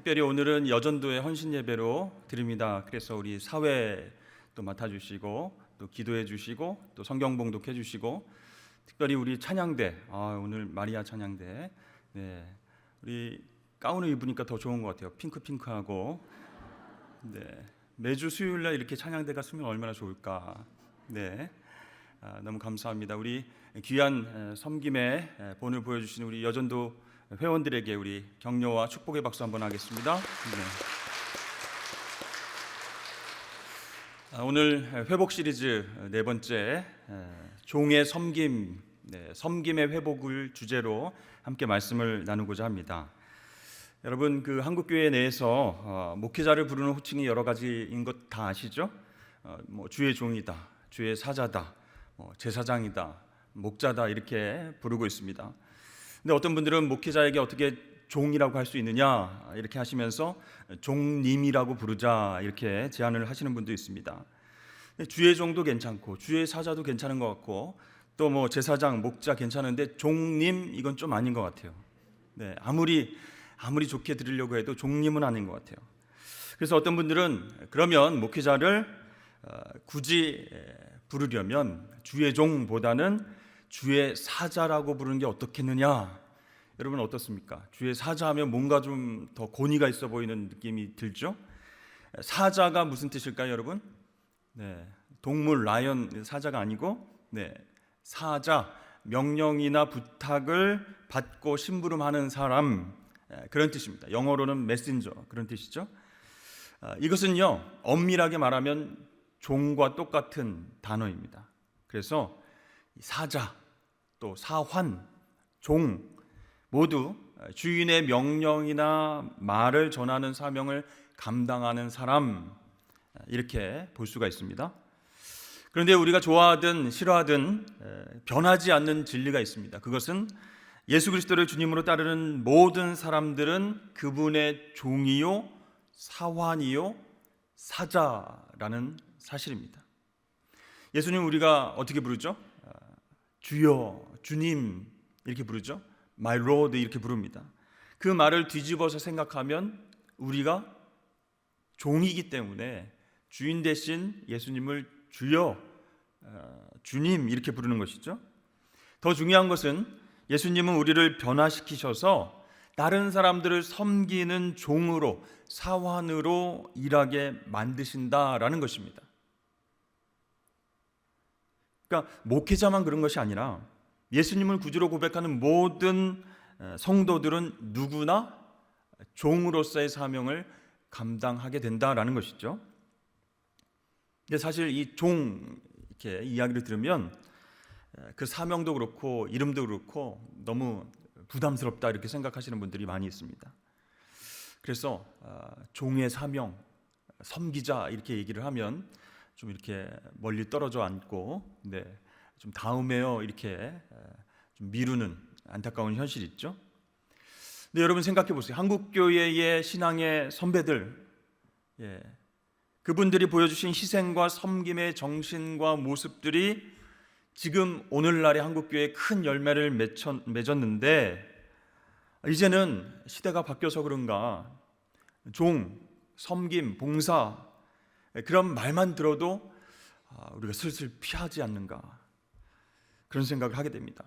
특별히 오늘은 여전도의 헌신 예배로 드립니다. 그래서 우리 사회 또 맡아주시고 또 기도해 주시고 또 성경 봉독해 주시고 특별히 우리 찬양대 오늘 마리아 찬양대 우리 가운을 입으니까 더 좋은 것 같아요. 핑크핑크하고 매주 수요일날 이렇게 찬양대가 쓰면 얼마나 좋을까. 너무 감사합니다. 우리 귀한 섬김의 본을 보여주신 우리 여전도 회원들에게 우리 격려와 축복의 박수 한번 하겠습니다. 오늘 회복 시리즈 네 번째 종의 섬김, 섬김의 회복을 주제로 함께 말씀을 나누고자 합니다. 여러분 그 한국교회 내에서 목회자를 부르는 호칭이 여러 가지인 것 다 아시죠? 주의 종이다, 주의 사자다, 제사장이다, 목자다 이렇게 부르고 있습니다. 근데 어떤 분들은 목회자에게 어떻게 종이라고 할 수 있느냐 이렇게 하시면서 종님이라고 부르자 이렇게 제안을 하시는 분도 있습니다. 주의 종도 괜찮고 주의 사자도 괜찮은 것 같고 또 제사장, 목자 괜찮은데 종님 이건 좀 아닌 것 같아요. 아무리 좋게 들으려고 해도 종님은 아닌 것 같아요. 그래서 어떤 분들은 그러면 목회자를 굳이 부르려면 주의 종보다는 주의 사자라고 부르는 게 어떻겠느냐. 여러분 어떻습니까? 주의 사자하면 뭔가 좀 더 권위가 있어 보이는 느낌이 들죠? 사자가 무슨 뜻일까요, 여러분? 동물, 라이언 사자가 아니고 사자, 명령이나 부탁을 받고 심부름하는 사람 그런 뜻입니다. 영어로는 메신저 그런 뜻이죠. 이것은요 엄밀하게 말하면 종과 똑같은 단어입니다. 그래서 사자, 또 사환, 종 모두 주인의 명령이나 말을 전하는 사명을 감당하는 사람 이렇게 볼 수가 있습니다. 그런데 우리가 좋아하든 싫어하든 변하지 않는 진리가 있습니다. 그것은 예수 그리스도를 주님으로 따르는 모든 사람들은 그분의 종이요, 사환이요, 사자라는 사실입니다. 예수님 우리가 어떻게 부르죠? 주여, 주님 이렇게 부르죠. My Lord 이렇게 부릅니다. 그 말을 뒤집어서 생각하면 우리가 종이기 때문에 주인 대신 예수님을 주여, 주님 이렇게 부르는 것이죠. 더 중요한 것은 예수님은 우리를 변화시키셔서 다른 사람들을 섬기는 종으로, 사환으로 일하게 만드신다라는 것입니다. 그러니까 목회자만 그런 것이 아니라 예수님을 구주로 고백하는 모든 성도들은 누구나 종으로서의 사명을 감당하게 된다라는 것이죠. 근데 사실 이 종 이렇게 이야기를 들으면 그 사명도 그렇고 이름도 그렇고 너무 부담스럽다 이렇게 생각하시는 분들이 많이 있습니다. 그래서 종의 사명, 섬기자 이렇게 얘기를 하면 좀 이렇게 멀리 떨어져 앉고 좀 다음에요 이렇게 좀 미루는 안타까운 현실이 있죠. 근데 여러분 생각해 보세요. 한국교회의 신앙의 선배들 그분들이 보여주신 희생과 섬김의 정신과 모습들이 지금 오늘날의 한국교회에 큰 열매를 맺었는데 이제는 시대가 바뀌어서 그런가 종, 섬김, 봉사 그런 말만 들어도 우리가 슬슬 피하지 않는가 그런 생각을 하게 됩니다.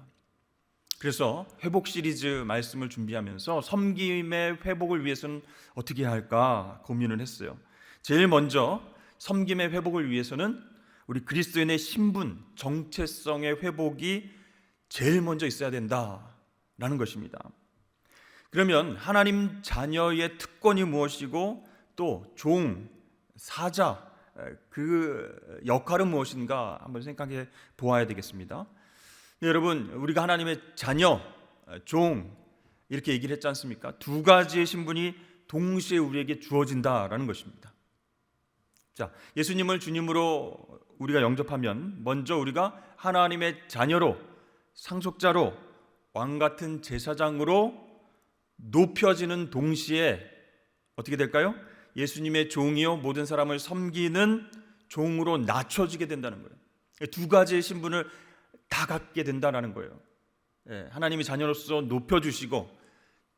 그래서 회복 시리즈 말씀을 준비하면서 섬김의 회복을 위해서는 어떻게 해야 할까 고민을 했어요. 제일 먼저 섬김의 회복을 위해서는 우리 그리스도인의 신분, 정체성의 회복이 제일 먼저 있어야 된다라는 것입니다. 그러면 하나님 자녀의 특권이 무엇이고 또 종, 사자 그 역할은 무엇인가 한번 생각해 보아야 되겠습니다. 여러분 우리가 하나님의 자녀, 종 이렇게 얘기를 했지 않습니까? 두 가지의 신분이 동시에 우리에게 주어진다라는 것입니다. 자, 예수님을 주님으로 우리가 영접하면 먼저 우리가 하나님의 자녀로, 상속자로, 왕같은 제사장으로 높여지는 동시에 어떻게 될까요? 예수님의 종이요 모든 사람을 섬기는 종으로 낮춰지게 된다는 거예요. 두 가지의 신분을 다 갖게 된다는 거예요. 하나님의 자녀로서 높여주시고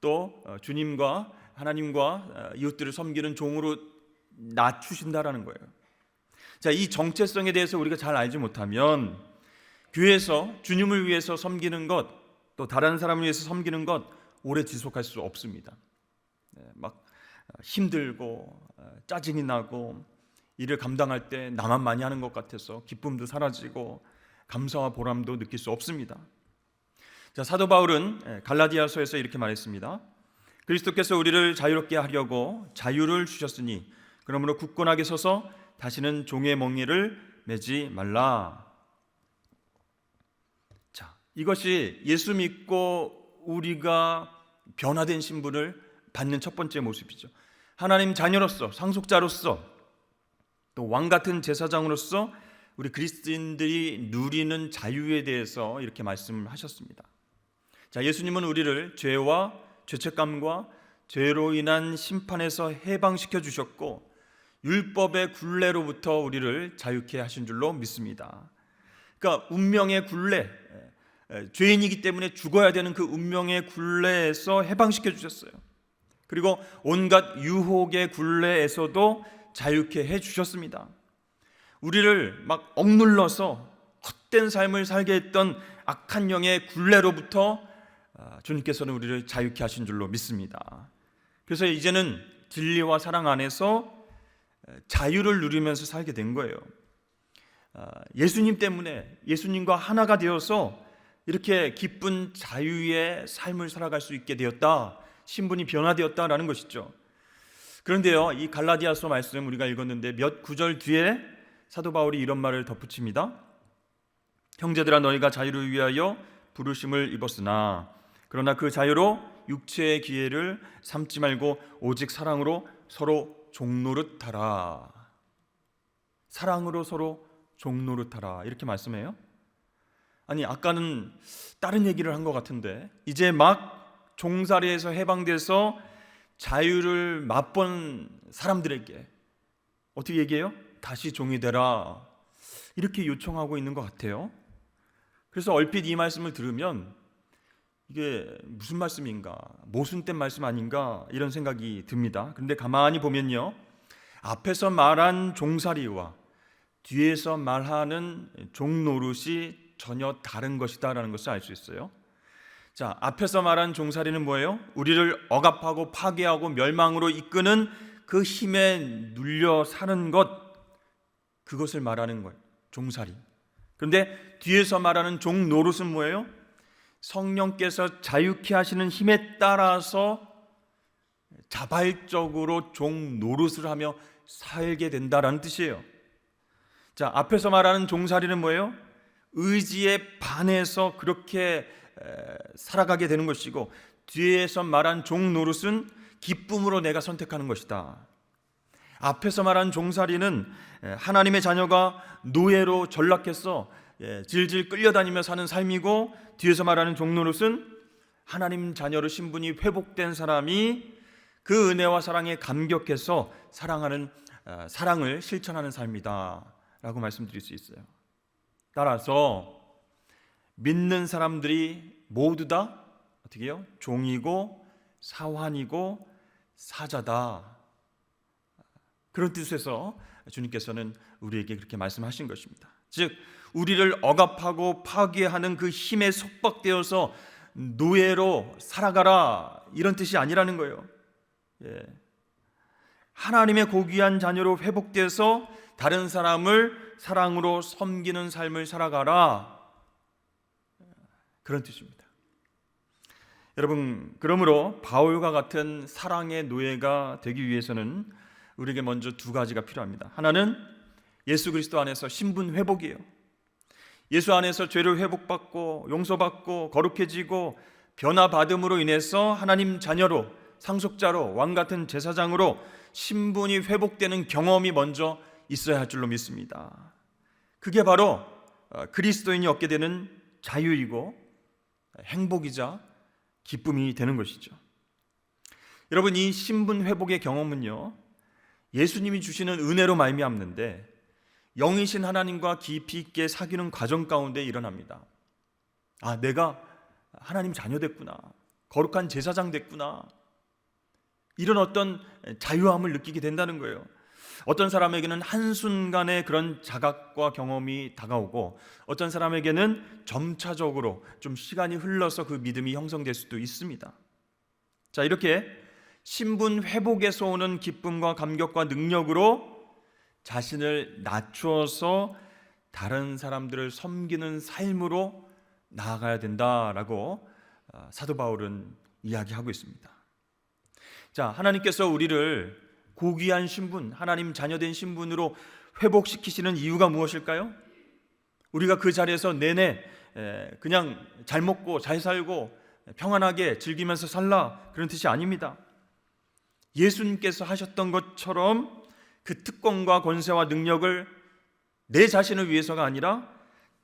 또 주님과 하나님과 이웃들을 섬기는 종으로 낮추신다라는 거예요. 자, 이 정체성에 대해서 우리가 잘 알지 못하면 교회에서 주님을 위해서 섬기는 것, 또 다른 사람을 위해서 섬기는 것 오래 지속할 수 없습니다. 막 힘들고 짜증이 나고 일을 감당할 때 나만 많이 하는 것 같아서 기쁨도 사라지고 감사와 보람도 느낄 수 없습니다. 자, 사도 바울은 갈라디아서에서 이렇게 말했습니다. 그리스도께서 우리를 자유롭게 하려고 자유를 주셨으니 그러므로 굳건하게 서서 다시는 종의 멍에를 매지 말라. 자, 이것이 예수 믿고 우리가 변화된 신분을 받는 첫 번째 모습이죠. 하나님 자녀로서, 상속자로서, 또 왕같은 제사장으로서 우리 그리스도인들이 누리는 자유에 대해서 이렇게 말씀하셨습니다. 자, 예수님은 우리를 죄와 죄책감과 죄로 인한 심판에서 해방시켜 주셨고 율법의 굴레로부터 우리를 자유케 하신 줄로 믿습니다. 그러니까 운명의 굴레, 죄인이기 때문에 죽어야 되는 그 운명의 굴레에서 해방시켜 주셨어요. 그리고 온갖 유혹의 굴레에서도 자유케 해 주셨습니다. 우리를 막 억눌러서 헛된 삶을 살게 했던 악한 영의 굴레로부터 주님께서는 우리를 자유케 하신 줄로 믿습니다. 그래서 이제는 진리와 사랑 안에서 자유를 누리면서 살게 된 거예요. 예수님 때문에 예수님과 하나가 되어서 이렇게 기쁜 자유의 삶을 살아갈 수 있게 되었다, 신분이 변화되었다라는 것이죠. 그런데요, 이 갈라디아서 말씀 우리가 읽었는데 몇 구절 뒤에 사도 바울이 이런 말을 덧붙입니다. 형제들아, 너희가 자유를 위하여 부르심을 입었으나 그러나 그 자유로 육체의 기회를 삼지 말고 오직 사랑으로 서로 종노릇하라. 사랑으로 서로 종노릇하라, 이렇게 말씀해요. 아니, 아까는 다른 얘기를 한 것 같은데 이제 막 종살이에서 해방돼서 자유를 맛본 사람들에게 어떻게 얘기해요? 다시 종이 되라, 이렇게 요청하고 있는 것 같아요. 그래서 얼핏 이 말씀을 들으면 이게 무슨 말씀인가, 모순된 말씀 아닌가, 이런 생각이 듭니다. 그런데 가만히 보면요, 앞에서 말한 종살이와 뒤에서 말하는 종노릇이 전혀 다른 것이다라는 것을 알 수 있어요. 자, 앞에서 말한 종살이는 뭐예요? 우리를 억압하고 파괴하고 멸망으로 이끄는 그 힘에 눌려 사는 것, 그것을 말하는 거예요, 종살이. 그런데 뒤에서 말하는 종노릇은 뭐예요? 성령께서 자유케 하시는 힘에 따라서 자발적으로 종노릇을 하며 살게 된다라는 뜻이에요. 자, 앞에서 말하는 종살이는 뭐예요? 의지에 반해서 그렇게 살아가게 되는 것이고, 뒤에서 말한 종노릇은 기쁨으로 내가 선택하는 것이다. 앞에서 말한 종살이는 하나님의 자녀가 노예로 전락해서 질질 끌려다니며 사는 삶이고, 뒤에서 말하는 종노릇은 하나님 자녀로 신분이 회복된 사람이 그 은혜와 사랑에 감격해서 사랑을 실천하는 삶이다 라고 말씀드릴 수 있어요. 따라서 믿는 사람들이 모두 다 어떻게 해요? 종이고 사환이고 사자다, 그런 뜻에서 주님께서는 우리에게 그렇게 말씀하신 것입니다. 즉, 우리를 억압하고 파괴하는 그 힘에 속박되어서 노예로 살아가라, 이런 뜻이 아니라는 거예요. 하나님의 고귀한 자녀로 회복돼서 다른 사람을 사랑으로 섬기는 삶을 살아가라, 그런 뜻입니다. 여러분, 그러므로 바울과 같은 사랑의 노예가 되기 위해서는 우리에게 먼저 두 가지가 필요합니다. 하나는 예수 그리스도 안에서 신분 회복이에요. 예수 안에서 죄를 회복받고 용서받고 거룩해지고 변화받음으로 인해서 하나님 자녀로, 상속자로, 왕같은 제사장으로 신분이 회복되는 경험이 먼저 있어야 할 줄로 믿습니다. 그게 바로 그리스도인이 얻게 되는 자유이고 행복이자 기쁨이 되는 것이죠. 여러분, 이 신분 회복의 경험은요, 예수님이 주시는 은혜로 말미암는데 영이신 하나님과 깊이 있게 사귀는 과정 가운데 일어납니다. 아, 내가 하나님 자녀 됐구나, 거룩한 제사장 됐구나, 이런 어떤 자유함을 느끼게 된다는 거예요. 어떤 사람에게는 한순간에 그런 자각과 경험이 다가오고 어떤 사람에게는 점차적으로 좀 시간이 흘러서 그 믿음이 형성될 수도 있습니다. 자, 이렇게 신분 회복에서 오는 기쁨과 감격과 능력으로 자신을 낮추어서 다른 사람들을 섬기는 삶으로 나아가야 된다라고 사도 바울은 이야기하고 있습니다. 자, 하나님께서 우리를 고귀한 신분, 하나님 자녀된 신분으로 회복시키시는 이유가 무엇일까요? 우리가 그 자리에서 내내 그냥 잘 먹고 잘 살고 평안하게 즐기면서 살라, 그런 뜻이 아닙니다. 예수님께서 하셨던 것처럼 그 특권과 권세와 능력을 내 자신을 위해서가 아니라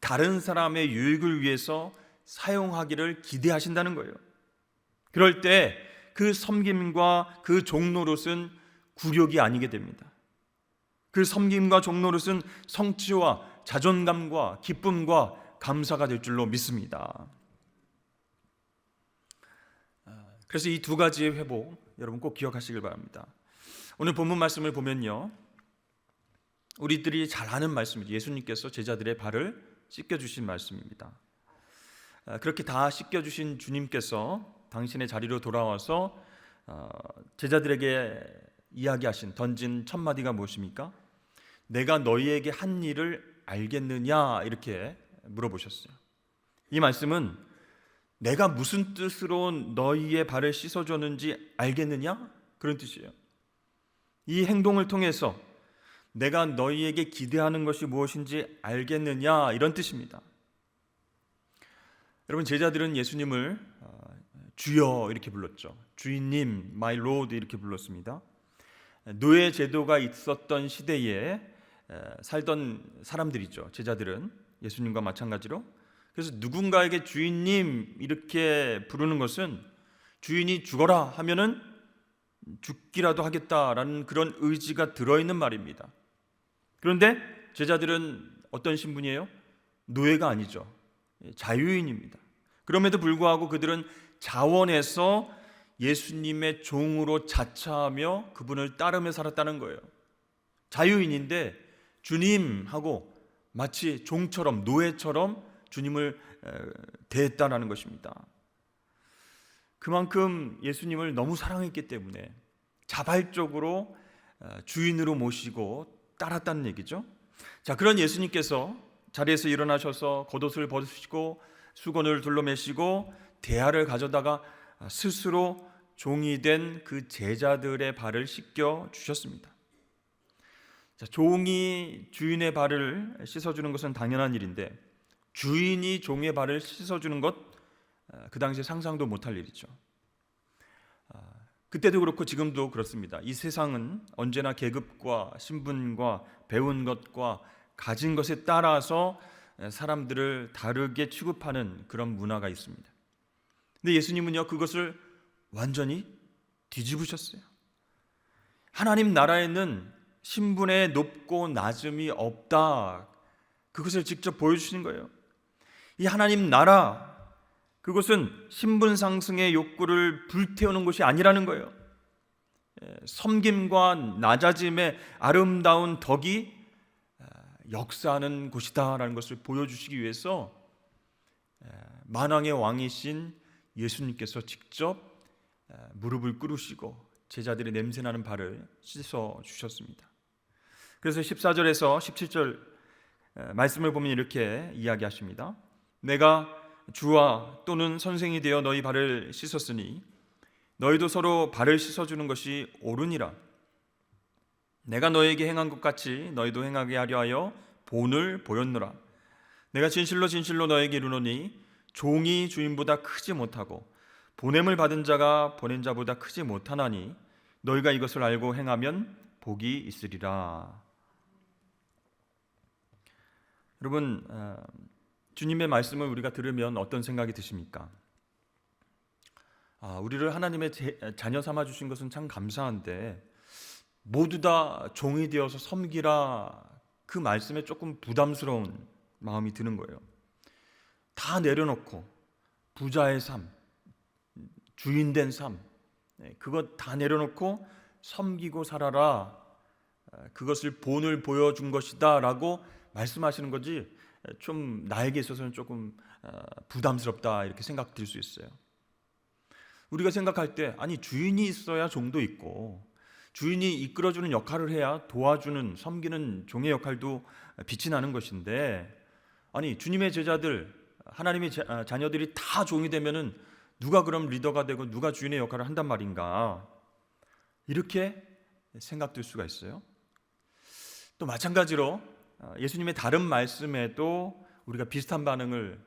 다른 사람의 유익을 위해서 사용하기를 기대하신다는 거예요. 그럴 때 그 섬김과 그 종노릇은 굴욕이 아니게 됩니다. 그 섬김과 종노릇은 성취와 자존감과 기쁨과 감사가 될 줄로 믿습니다. 그래서 이 두 가지의 회복, 여러분 꼭 기억하시길 바랍니다. 오늘 본문 말씀을 보면요, 우리들이 잘 아는 말씀입니다. 예수님께서 제자들의 발을 씻겨주신 말씀입니다. 그렇게 다 씻겨주신 주님께서 당신의 자리로 돌아와서 제자들에게 이야기하신, 던진 첫 마디가 무엇입니까? 내가 너희에게 한 일을 알겠느냐, 이렇게 물어보셨어요. 이 말씀은 내가 무슨 뜻으로 너희의 발을 씻어줬는지 알겠느냐? 그런 뜻이에요. 이 행동을 통해서 내가 너희에게 기대하는 것이 무엇인지 알겠느냐, 이런 뜻입니다. 여러분, 제자들은 예수님을 주여 이렇게 불렀죠. 주인님, my lord 이렇게 불렀습니다. 노예 제도가 있었던 시대에 살던 사람들이죠. 제자들은 예수님과 마찬가지로. 그래서 누군가에게 주인님 이렇게 부르는 것은 주인이 죽어라 하면은 죽기라도 하겠다라는 그런 의지가 들어있는 말입니다. 그런데 제자들은 어떤 신분이에요? 노예가 아니죠. 자유인입니다. 그럼에도 불구하고 그들은 자원해서 예수님의 종으로 자처하며 그분을 따르며 살았다는 거예요. 자유인인데 주님하고 마치 종처럼, 노예처럼 주님을 대했다는 것입니다. 그만큼 예수님을 너무 사랑했기 때문에 자발적으로 주인으로 모시고 따랐다는 얘기죠. 자, 그런 예수님께서 자리에서 일어나셔서 겉옷을 벗으시고 수건을 둘러매시고 대야를 가져다가 스스로 종이 된 그 제자들의 발을 씻겨 주셨습니다. 자, 종이 주인의 발을 씻어주는 것은 당연한 일인데 주인이 종의 발을 씻어주는 것, 그 당시에 상상도 못할 일이죠. 그때도 그렇고 지금도 그렇습니다. 이 세상은 언제나 계급과 신분과 배운 것과 가진 것에 따라서 사람들을 다르게 취급하는 그런 문화가 있습니다. 근데 예수님은요, 그것을 완전히 뒤집으셨어요. 하나님 나라에는 신분의 높고 낮음이 없다, 그것을 직접 보여주시는 거예요. 이 하나님 나라, 그것은 신분 상승의 욕구를 불태우는 것이 아니라는 거예요. 섬김과 낮아짐의 아름다운 덕이 역사하는 곳이다라는 것을 보여주시기 위해서 만왕의 왕이신 예수님께서 직접 무릎을 꿇으시고 제자들의 냄새나는 발을 씻어 주셨습니다. 그래서 14절에서 17절 말씀을 보면 이렇게 이야기하십니다. 내가 주와 또는 선생이 되어 너희 발을 씻었으니 너희도 서로 발을 씻어주는 것이 옳으니라. 내가 너에게 행한 것 같이 너희도 행하게 하려 하여 본을 보였노라. 내가 진실로 진실로 너에게 이르노니 종이 주인보다 크지 못하고 보냄을 받은 자가 보낸 자보다 크지 못하나니 너희가 이것을 알고 행하면 복이 있으리라. 여러분, 주님의 말씀을 우리가 들으면 어떤 생각이 드십니까? 우리를 하나님의 자녀 삼아 주신 것은 참 감사한데 모두 다 종이 되어서 섬기라, 그 말씀에 조금 부담스러운 마음이 드는 거예요. 다 내려놓고 부자의 삶, 주인된 삶, 그것 다 내려놓고 섬기고 살아라. 그것을 본을 보여준 것이다 라고 말씀하시는 거지, 좀 나에게 있어서는 조금 부담스럽다 이렇게 생각될 수 있어요. 우리가 생각할 때 아니 주인이 있어야 종도 있고, 주인이 이끌어주는 역할을 해야 도와주는 섬기는 종의 역할도 빛이 나는 것인데, 아니 주님의 제자들, 하나님의 자녀들이 다 종이 되면은 누가 그럼 리더가 되고 누가 주인의 역할을 한단 말인가, 이렇게 생각될 수가 있어요. 또 마찬가지로 예수님의 다른 말씀에도 우리가 비슷한 반응을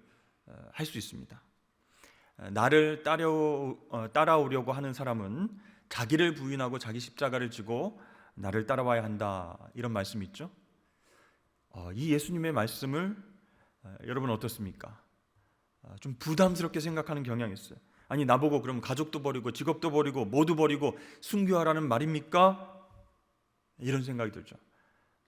할 수 있습니다. 나를 따라오려고 하는 사람은 자기를 부인하고 자기 십자가를 지고 나를 따라와야 한다, 이런 말씀이 있죠. 이 예수님의 말씀을 여러분 어떻습니까? 좀 부담스럽게 생각하는 경향이 있어요. 아니 나보고 그럼 가족도 버리고 직업도 버리고 모두 버리고 순교하라는 말입니까? 이런 생각이 들죠.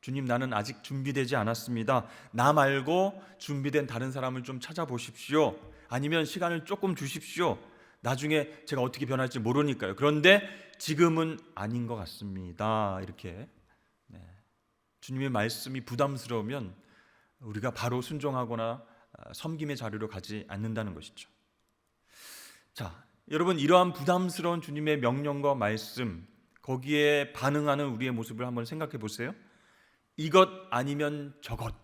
주님, 나는 아직 준비되지 않았습니다. 나 말고 준비된 다른 사람을 좀 찾아보십시오. 아니면 시간을 조금 주십시오. 나중에 제가 어떻게 변할지 모르니까요. 그런데 지금은 아닌 것 같습니다. 이렇게 주님의 말씀이 부담스러우면 우리가 바로 순종하거나 섬김의 자리로 가지 않는다는 것이죠. 자, 여러분, 이러한 부담스러운 주님의 명령과 말씀, 거기에 반응하는 우리의 모습을 한번 생각해 보세요. 이것 아니면 저것,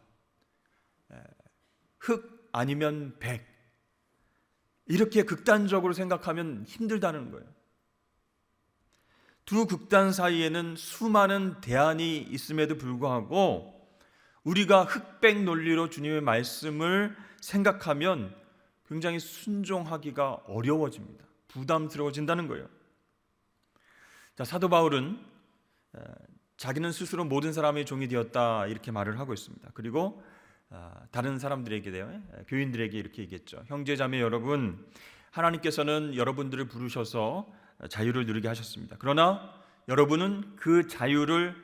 흑 아니면 백, 이렇게 극단적으로 생각하면 힘들다는 거예요. 두 극단 사이에는 수많은 대안이 있음에도 불구하고 우리가 흑백 논리로 주님의 말씀을 생각하면 굉장히 순종하기가 어려워집니다. 부담스러워진다는 거예요. 자, 사도 바울은 자기는 스스로 모든 사람의 종이 되었다, 이렇게 말을 하고 있습니다. 그리고 다른 사람들에게, 교인들에게 이렇게 얘기했죠. 형제자매 여러분, 하나님께서는 여러분들을 부르셔서 자유를 누리게 하셨습니다. 그러나 여러분은 그 자유를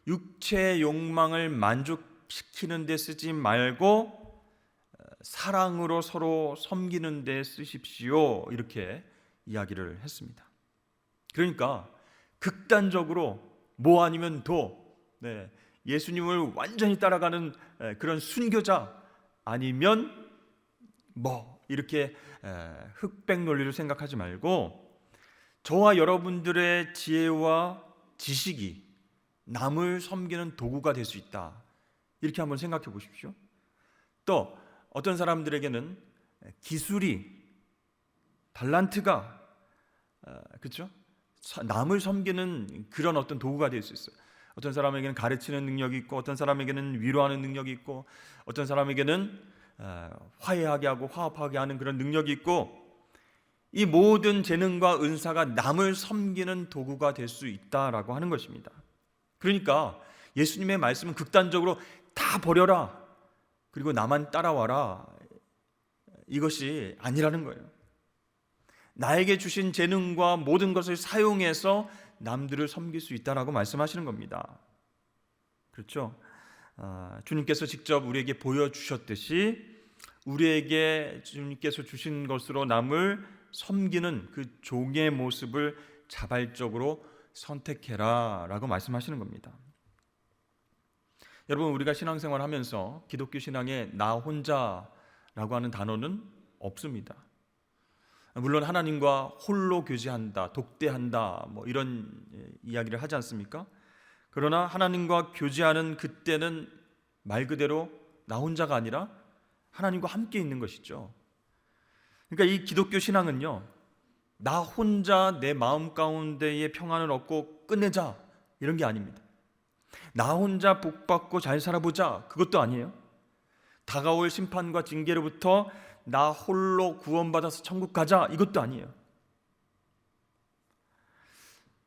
육체의 욕망을 만족시키는 데 쓰지 말고 사랑으로 서로 섬기는 데 쓰십시오, 이렇게 이야기를 했습니다. 그러니까 극단적으로 뭐 아니면 도, 예수님을 완전히 따라가는 그런 순교자, 아니면 뭐 이렇게 흑백 논리를 생각하지 말고 저와 여러분들의 지혜와 지식이 남을 섬기는 도구가 될 수 있다, 이렇게 한번 생각해 보십시오. 또 어떤 사람들에게는 기술이, 달란트가, 그렇죠? 남을 섬기는 그런 어떤 도구가 될 수 있어요. 어떤 사람에게는 가르치는 능력이 있고, 어떤 사람에게는 위로하는 능력이 있고, 어떤 사람에게는 화해하게 하고 화합하게 하는 그런 능력이 있고, 이 모든 재능과 은사가 남을 섬기는 도구가 될 수 있다라고 하는 것입니다. 그러니까 예수님의 말씀은 극단적으로 다 버려라, 그리고 나만 따라와라, 이것이 아니라는 거예요. 나에게 주신 재능과 모든 것을 사용해서 남들을 섬길 수 있다라고 말씀하시는 겁니다. 그렇죠? 주님께서 직접 우리에게 보여주셨듯이 우리에게 주님께서 주신 것으로 남을 섬기는 그 종의 모습을 자발적으로 선택해라 라고 말씀하시는 겁니다. 여러분, 우리가 신앙생활 하면서 기독교 신앙에 나 혼자라고 하는 단어는 없습니다. 물론 하나님과 홀로 교제한다, 독대한다, 뭐 이런 이야기를 하지 않습니까? 그러나 하나님과 교제하는 그때는 말 그대로 나 혼자가 아니라 하나님과 함께 있는 것이죠. 그러니까 이 기독교 신앙은요, 나 혼자 내 마음 가운데의 평안을 얻고 끝내자, 이런 게 아닙니다. 나 혼자 복받고 잘 살아보자, 그것도 아니에요. 다가올 심판과 징계로부터 나 홀로 구원받아서 천국 가자, 이것도 아니에요.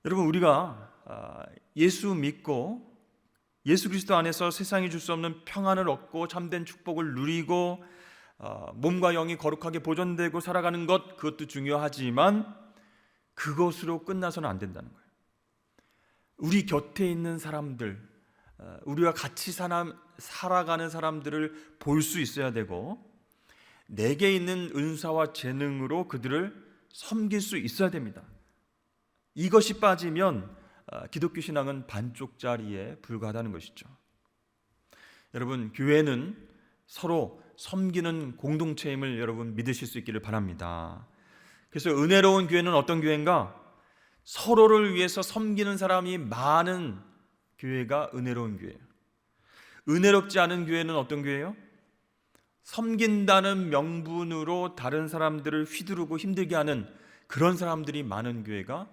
여러분, 우리가 예수 믿고 예수 그리스도 안에서 세상이 줄 수 없는 평안을 얻고 참된 축복을 누리고 몸과 영이 거룩하게 보존되고 살아가는 것, 그것도 중요하지만 그것으로 끝나서는 안 된다는 거예요. 우리 곁에 있는 사람들, 우리와 같이 살아가는 사람들을 볼 수 있어야 되고, 내게 있는 은사와 재능으로 그들을 섬길 수 있어야 됩니다. 이것이 빠지면 기독교 신앙은 반쪽짜리에 불과하다는 것이죠. 여러분, 교회는 서로 섬기는 공동체임을 여러분 믿으실 수 있기를 바랍니다. 그래서 은혜로운 교회는 어떤 교회인가? 서로를 위해서 섬기는 사람이 많은 교회가 은혜로운 교회예요. 은혜롭지 않은 교회는 어떤 교회예요? 섬긴다는 명분으로 다른 사람들을 휘두르고 힘들게 하는 그런 사람들이 많은 교회가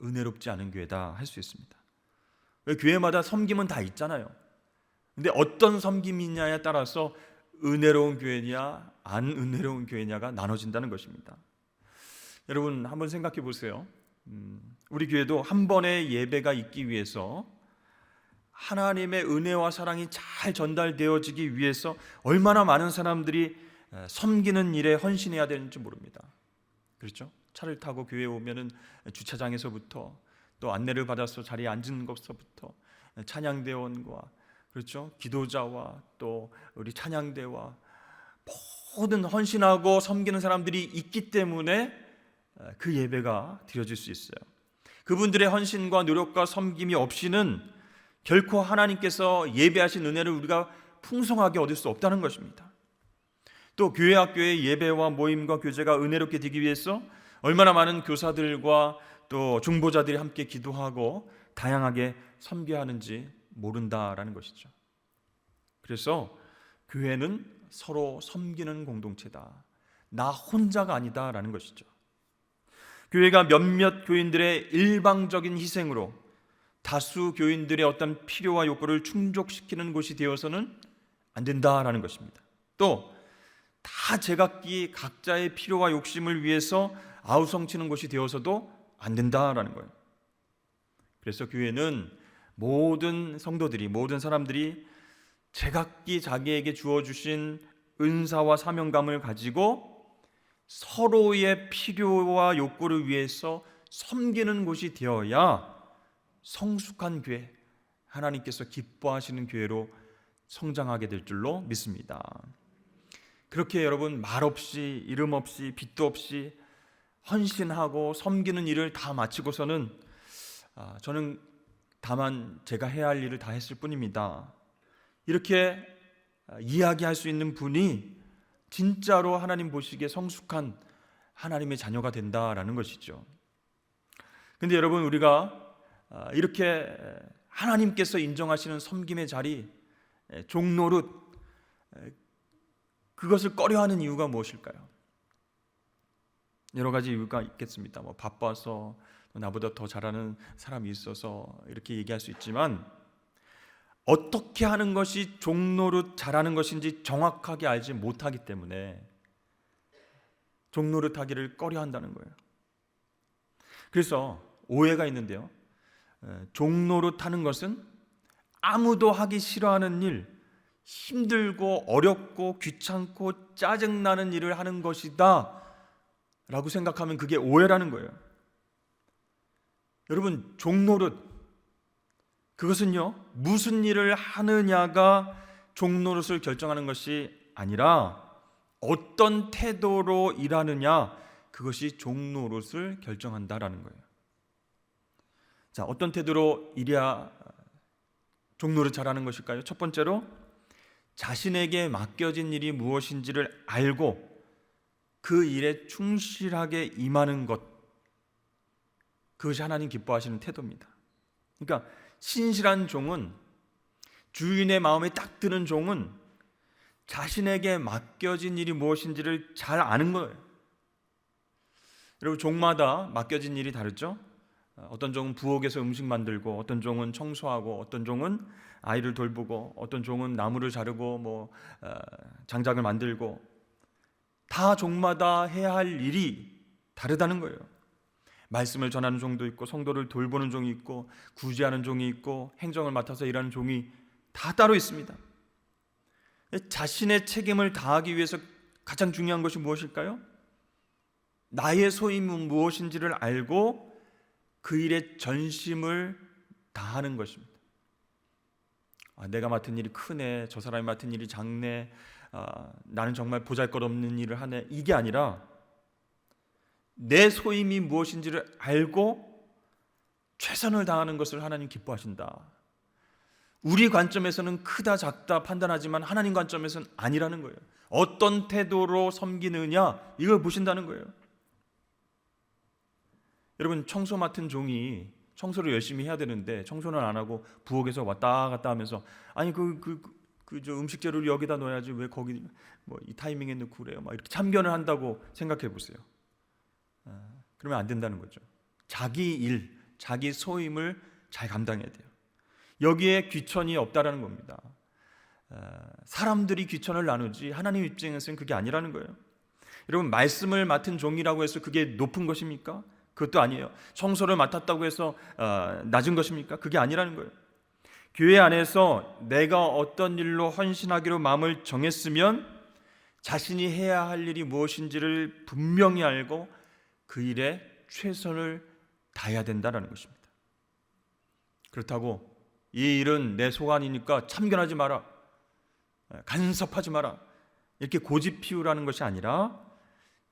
은혜롭지 않은 교회다 할 수 있습니다. 왜? 교회마다 섬김은 다 있잖아요. 근데 어떤 섬김이냐에 따라서 은혜로운 교회냐 안 은혜로운 교회냐가 나눠진다는 것입니다. 여러분 한번 생각해 보세요. 우리 교회도 한 번의 예배가 있기 위해서 하나님의 은혜와 사랑이 잘 전달되어지기 위해서 얼마나 많은 사람들이 섬기는 일에 헌신해야 되는지 모릅니다. 그렇죠? 차를 타고 교회에 오면은 주차장에서부터 또 안내를 받아서 자리에 앉은 것서부터 찬양대원과 그렇죠? 기도자와 또 우리 찬양대와 모든 헌신하고 섬기는 사람들이 있기 때문에 그 예배가 드려질 수 있어요. 그분들의 헌신과 노력과 섬김이 없이는 결코 하나님께서 예배하신 은혜를 우리가 풍성하게 얻을 수 없다는 것입니다. 또 교회 학교의 예배와 모임과 교제가 은혜롭게 되기 위해서 얼마나 많은 교사들과 또 중보자들이 함께 기도하고 다양하게 섬겨야 하는지 모른다라는 것이죠. 그래서 교회는 서로 섬기는 공동체다. 나 혼자가 아니다라는 것이죠. 교회가 몇몇 교인들의 일방적인 희생으로 다수 교인들의 어떤 필요와 욕구를 충족시키는 곳이 되어서는 안 된다라는 것입니다. 또 다 제각기 각자의 필요와 욕심을 위해서 아우성치는 곳이 되어서도 안 된다라는 거예요. 그래서 교회는 모든 성도들이, 모든 사람들이 제각기 자기에게 주어주신 은사와 사명감을 가지고 서로의 필요와 욕구를 위해서 섬기는 곳이 되어야 성숙한 교회, 하나님께서 기뻐하시는 교회로 성장하게 될 줄로 믿습니다. 그렇게 여러분 말없이 이름 없이 빚도 없이 헌신하고 섬기는 일을 다 마치고서는 저는 다만 제가 해야 할 일을 다 했을 뿐입니다. 이렇게 이야기할 수 있는 분이 진짜로 하나님 보시기에 성숙한 하나님의 자녀가 된다라는 것이죠. 근데 여러분 우리가 이렇게 하나님께서 인정하시는 섬김의 자리, 종노릇, 그것을 꺼려하는 이유가 무엇일까요? 여러 가지 이유가 있겠습니다. 바빠서, 나보다 더 잘하는 사람이 있어서 이렇게 얘기할 수 있지만 어떻게 하는 것이 종노릇 잘하는 것인지 정확하게 알지 못하기 때문에 종노릇하기를 꺼려한다는 거예요. 그래서 오해가 있는데요. 종노릇하는 것은 아무도 하기 싫어하는 일, 힘들고 어렵고 귀찮고 짜증나는 일을 하는 것이다 라고 생각하면 그게 오해라는 거예요. 여러분 종노릇, 그것은요 무슨 일을 하느냐가 종노릇을 결정하는 것이 아니라 어떤 태도로 일하느냐, 그것이 종노릇을 결정한다라는 거예요. 자, 어떤 태도로 일해야 종노릇 잘하는 것일까요? 첫 번째로 자신에게 맡겨진 일이 무엇인지를 알고 그 일에 충실하게 임하는 것, 그것이 하나님 기뻐하시는 태도입니다. 그러니까 신실한 종은, 주인의 마음에 딱 드는 종은 자신에게 맡겨진 일이 무엇인지를 잘 아는 거예요. 여러분 종마다 맡겨진 일이 다르죠? 어떤 종은 부엌에서 음식 만들고, 어떤 종은 청소하고, 어떤 종은 아이를 돌보고, 어떤 종은 나무를 자르고 장작을 만들고, 다 종마다 해야 할 일이 다르다는 거예요. 말씀을 전하는 종도 있고, 성도를 돌보는 종이 있고, 구제하는 종이 있고, 행정을 맡아서 일하는 종이 다 따로 있습니다. 자신의 책임을 다하기 위해서 가장 중요한 것이 무엇일까요? 나의 소임은 무엇인지를 알고 그 일에 전심을 다하는 것입니다. 내가 맡은 일이 크네, 저 사람이 맡은 일이 작네, 나는 정말 보잘것없는 일을 하네, 이게 아니라 내 소임이 무엇인지를 알고 최선을 다하는 것을 하나님 기뻐하신다. 우리 관점에서는 크다 작다 판단하지만 하나님 관점에서는 아니라는 거예요. 어떤 태도로 섬기느냐 이걸 보신다는 거예요. 여러분, 청소 맡은 종이 청소를 열심히 해야 되는데 청소는 안 하고 부엌에서 왔다 갔다 하면서 아니 저 음식 재료를 여기다 넣어야지 왜 거기 뭐 이 타이밍에 넣고 그래요. 막 이렇게 참견을 한다고 생각해 보세요. 그러면 안 된다는 거죠. 자기 일, 자기 소임을 잘 감당해야 돼요. 여기에 귀천이 없다라는 겁니다. 사람들이 귀천을 나누지 하나님 입장에서는 그게 아니라는 거예요. 여러분, 말씀을 맡은 종이라고 해서 그게 높은 것입니까? 그것도 아니에요. 청소를 맡았다고 해서 낮은 것입니까? 그게 아니라는 거예요. 교회 안에서 내가 어떤 일로 헌신하기로 마음을 정했으면 자신이 해야 할 일이 무엇인지를 분명히 알고 그 일에 최선을 다해야 된다는 것입니다. 그렇다고 이 일은 내 소관이니까 참견하지 마라, 간섭하지 마라 이렇게 고집 피우라는 것이 아니라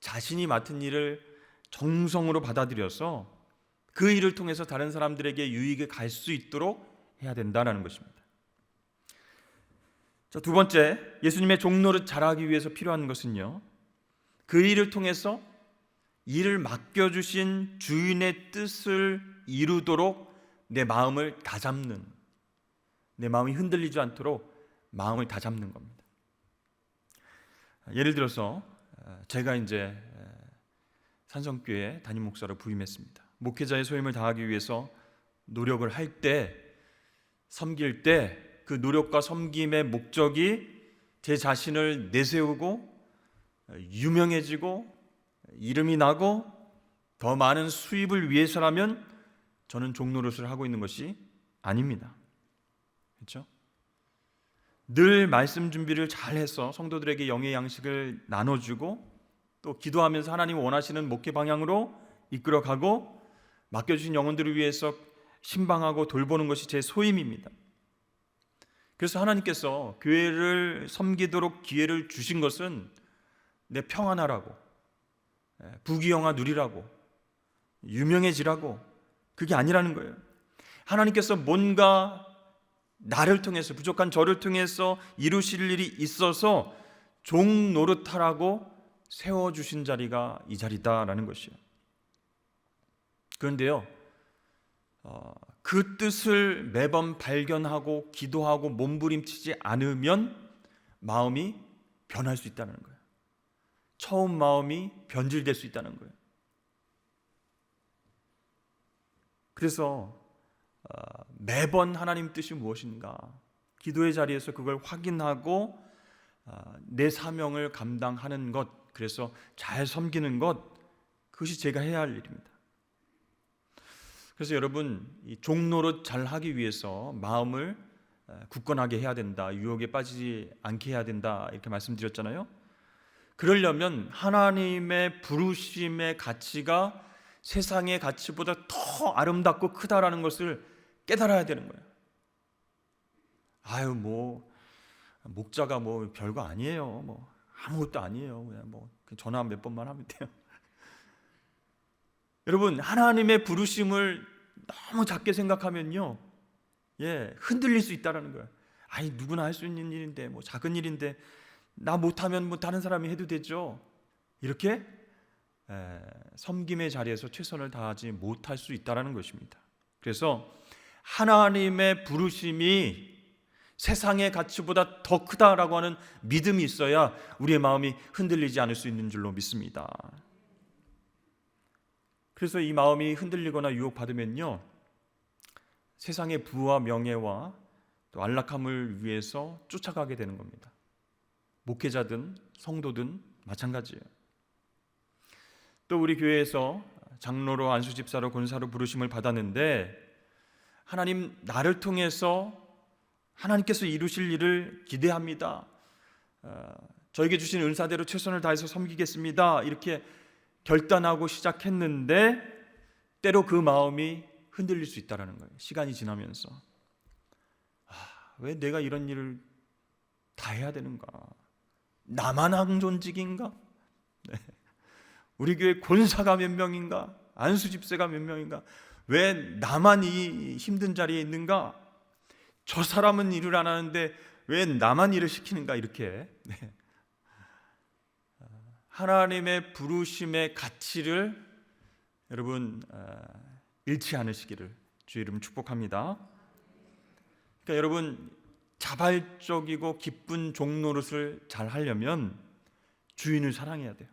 자신이 맡은 일을 정성으로 받아들여서 그 일을 통해서 다른 사람들에게 유익이 갈 수 있도록 해야 된다는 것입니다. 자, 두 번째, 예수님의 종노릇 잘하기 위해서 필요한 것은요, 그 일을 통해서 일을 맡겨주신 주인의 뜻을 이루도록 내 마음을 다잡는, 내 마음이 흔들리지 않도록 마음을 다잡는 겁니다. 예를 들어서 제가 이제 산성교회 담임 목사로 부임했습니다. 목회자의 소임을 다하기 위해서 노력을 할 때, 섬길 때 그 노력과 섬김의 목적이 제 자신을 내세우고 유명해지고 이름이 나고 더 많은 수입을 위해서라면 저는 종노릇을 하고 있는 것이 아닙니다. 그렇죠? 늘 말씀 준비를 잘해서 성도들에게 영의 양식을 나눠주고 또 기도하면서 하나님 원하시는 목회 방향으로 이끌어가고 맡겨주신 영혼들을 위해서 신방하고 돌보는 것이 제 소임입니다. 그래서 하나님께서 교회를 섬기도록 기회를 주신 것은 내 평안하라고, 부귀영화 누리라고, 유명해지라고, 그게 아니라는 거예요. 하나님께서 뭔가 나를 통해서, 부족한 저를 통해서 이루실 일이 있어서 종 노릇하라고 세워주신 자리가 이 자리다라는 것이에요. 그런데요, 그 뜻을 매번 발견하고 기도하고 몸부림치지 않으면 마음이 변할 수 있다는 거예요. 처음 마음이 변질될 수 있다는 거예요. 그래서 매번 하나님 뜻이 무엇인가 기도의 자리에서 그걸 확인하고 내 사명을 감당하는 것, 그래서 잘 섬기는 것, 그것이 제가 해야 할 일입니다. 그래서 여러분, 이 종노릇 잘 하기 위해서 마음을 굳건하게 해야 된다, 유혹에 빠지지 않게 해야 된다 이렇게 말씀드렸잖아요. 그러려면 하나님의 부르심의 가치가 세상의 가치보다 더 아름답고 크다라는 것을 깨달아야 되는 거예요. 아유, 뭐 목자가 뭐 별거 아니에요, 뭐 아무것도 아니에요, 그냥 뭐 전화 몇 번만 하면 돼요. 여러분, 하나님의 부르심을 너무 작게 생각하면요, 흔들릴 수 있다는 거예요. 아니, 누구나 할 수 있는 일인데, 뭐 작은 일인데 나 못하면 뭐 다른 사람이 해도 되죠. 이렇게 섬김의 자리에서 최선을 다하지 못할 수 있다는 것입니다. 그래서 하나님의 부르심이 세상의 가치보다 더 크다라고 하는 믿음이 있어야 우리의 마음이 흔들리지 않을 수 있는 줄로 믿습니다. 그래서 이 마음이 흔들리거나 유혹받으면요, 세상의 부와 명예와 또 안락함을 위해서 쫓아가게 되는 겁니다. 목회자든 성도든 마찬가지예요. 또 우리 교회에서 장로로, 안수집사로, 권사로 부르심을 받았는데 하나님, 나를 통해서 하나님께서 이루실 일을 기대합니다, 저에게 주신 은사대로 최선을 다해서 섬기겠습니다, 이렇게 결단하고 시작했는데 때로 그 마음이 흔들릴 수 있다는 거예요. 시간이 지나면서 왜 내가 이런 일을 다 해야 되는가? 나만 항존직인가? 우리 교회 권사가 몇 명인가? 안수 집사가 몇 명인가? 왜 나만 이 힘든 자리에 있는가? 저 사람은 일을 안 하는데 왜 나만 일을 시키는가? 이렇게 하나님의 부르심의 가치를 여러분 잃지 않으시기를 주의 이름 축복합니다. 그러니까 여러분, 자발적이고 기쁜 종노릇을 잘 하려면 주인을 사랑해야 돼요.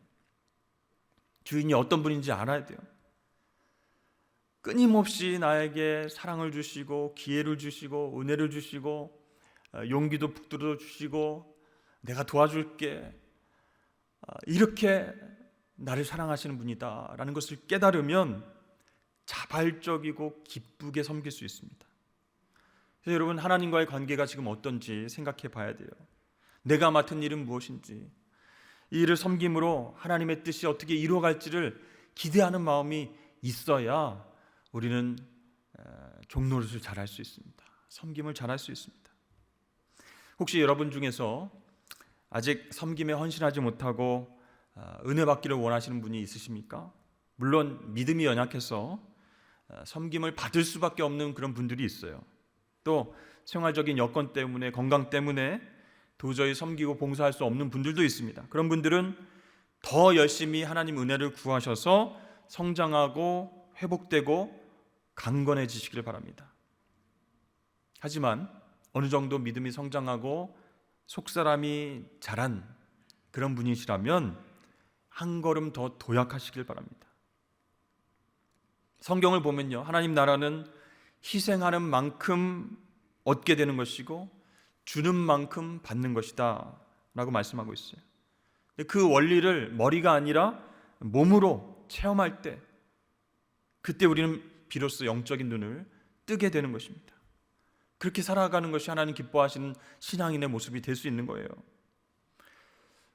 주인이 어떤 분인지 알아야 돼요. 끊임없이 나에게 사랑을 주시고 기회를 주시고 은혜를 주시고 용기도 북돋워 주시고 내가 도와줄게, 이렇게 나를 사랑하시는 분이다라는 것을 깨달으면 자발적이고 기쁘게 섬길 수 있습니다. 그래서 여러분, 하나님과의 관계가 지금 어떤지 생각해 봐야 돼요. 내가 맡은 일은 무엇인지, 이 일을 섬김으로 하나님의 뜻이 어떻게 이루어갈지를 기대하는 마음이 있어야 우리는 종노릇을 잘할 수 있습니다. 섬김을 잘할 수 있습니다. 혹시 여러분 중에서 아직 섬김에 헌신하지 못하고 은혜 받기를 원하시는 분이 있으십니까? 물론 믿음이 연약해서 섬김을 받을 수밖에 없는 그런 분들이 있어요. 또 생활적인 여건 때문에, 건강 때문에 도저히 섬기고 봉사할 수 없는 분들도 있습니다. 그런 분들은 더 열심히 하나님 은혜를 구하셔서 성장하고 회복되고 강건해지시길 바랍니다. 하지만 어느 정도 믿음이 성장하고 속사람이 자란 그런 분이시라면 한 걸음 더 도약하시길 바랍니다. 성경을 보면요, 하나님 나라는 희생하는 만큼 얻게 되는 것이고 주는 만큼 받는 것이다 라고 말씀하고 있어요. 그 원리를 머리가 아니라 몸으로 체험할 때, 그때 우리는 비로소 영적인 눈을 뜨게 되는 것입니다. 그렇게 살아가는 것이 하나님 기뻐하시는 신앙인의 모습이 될 수 있는 거예요.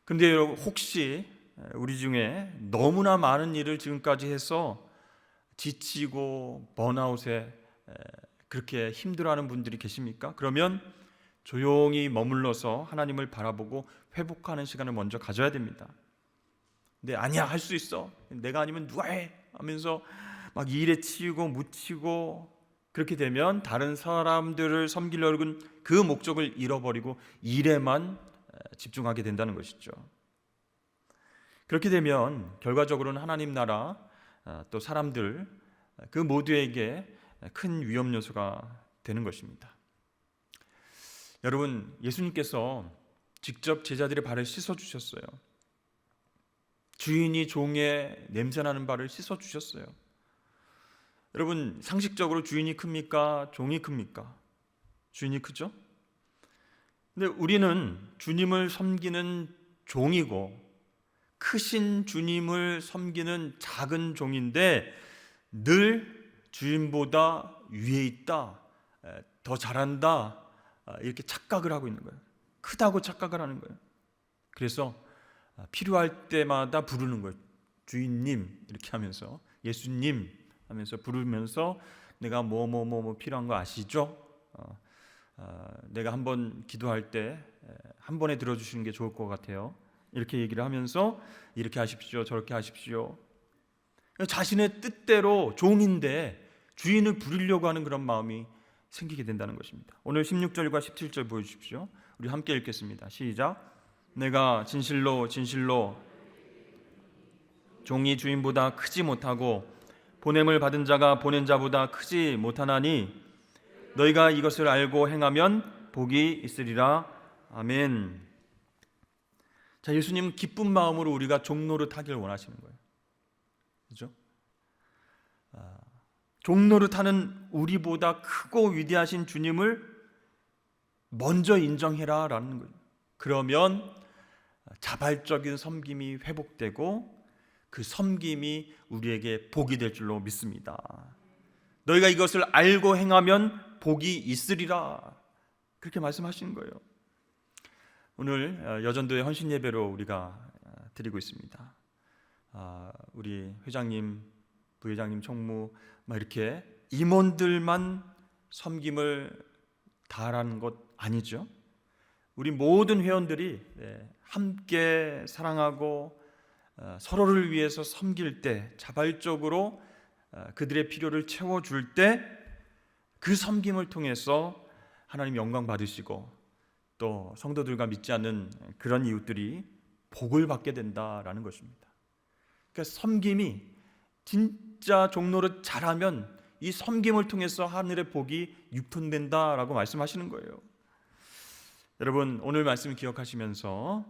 그런데 여러분, 혹시 우리 중에 너무나 많은 일을 지금까지 해서 지치고 번아웃에 그렇게 힘들어하는 분들이 계십니까? 그러면 조용히 머물러서 하나님을 바라보고 회복하는 시간을 먼저 가져야 됩니다. 근데 아니야, 할 수 있어, 내가 아니면 누가 해 하면서 막 일에 치이고 묻히고 그렇게 되면 다른 사람들을 섬기려는 그 목적을 잃어버리고 일에만 집중하게 된다는 것이죠. 그렇게 되면 결과적으로는 하나님 나라, 또 사람들, 그 모두에게 큰 위험 요소가 되는 것입니다. 여러분, 예수님께서 직접 제자들의 발을 씻어주셨어요. 주인이 종의 냄새나는 발을 씻어주셨어요. 여러분, 상식적으로 주인이 큽니까? 종이 큽니까? 주인이 크죠? 근데 우리는 주님을 섬기는 종이고 크신 주님을 섬기는 작은 종인데 늘 주인보다 위에 있다, 더 잘한다, 이렇게 착각을 하고 있는 거예요. 크다고 착각을 하는 거예요. 그래서 필요할 때마다 부르는 거예요. 주인님 이렇게 하면서, 예수님 하면서 부르면서, 내가 뭐 필요한 거 아시죠? 내가 한번 기도할 때 한 번에 들어주시는 게 좋을 것 같아요. 이렇게 얘기를 하면서 이렇게 하십시오, 저렇게 하십시오. 자신의 뜻대로 종인데 주인을 부리려고 하는 그런 마음이 생기게 된다는 것입니다. 오늘 16절과 17절 보여주십시오. 우리 함께 읽겠습니다. 시작. 내가 진실로 진실로 종이 주인보다 크지 못하고 보냄을 받은 자가 보낸 자보다 크지 못하나니 너희가 이것을 알고 행하면 복이 있으리라. 아멘. 자, 예수님 기쁜 마음으로 우리가 종노릇 하길 원하시는 거예요. 그렇죠? 종노릇 하는 우리보다 크고 위대하신 주님을 먼저 인정해라 라는 거예요. 그러면 자발적인 섬김이 회복되고 그 섬김이 우리에게 복이 될 줄로 믿습니다. 너희가 이것을 알고 행하면 복이 있으리라, 그렇게 말씀하시는 거예요. 오늘 여전도의 헌신 예배로 우리가 드리고 있습니다. 우리 회장님, 부회장님, 총무 이렇게 임원들만 섬김을 다하라는 것 아니죠. 우리 모든 회원들이 함께 사랑하고 서로를 위해서 섬길 때, 자발적으로 그들의 필요를 채워줄 때 그 섬김을 통해서 하나님 영광 받으시고 또 성도들과 믿지 않는 그런 이웃들이 복을 받게 된다라는 것입니다. 그러니까 섬김이 진짜 종로를 잘하면 이 섬김을 통해서 하늘의 복이 유통된다라고 말씀하시는 거예요. 여러분, 오늘 말씀 기억하시면서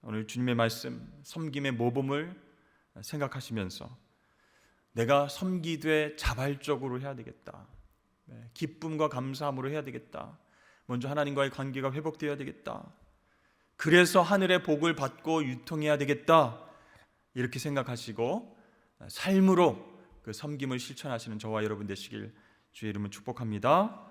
오늘 주님의 말씀 섬김의 모범을 생각하시면서 내가 섬기되 자발적으로 해야 되겠다, 기쁨과 감사함으로 해야 되겠다, 먼저 하나님과의 관계가 회복되어야 되겠다, 그래서 하늘의 복을 받고 유통해야 되겠다, 이렇게 생각하시고 삶으로 그 섬김을 실천하시는 저와 여러분 되시길 주의 이름으로 축복합니다.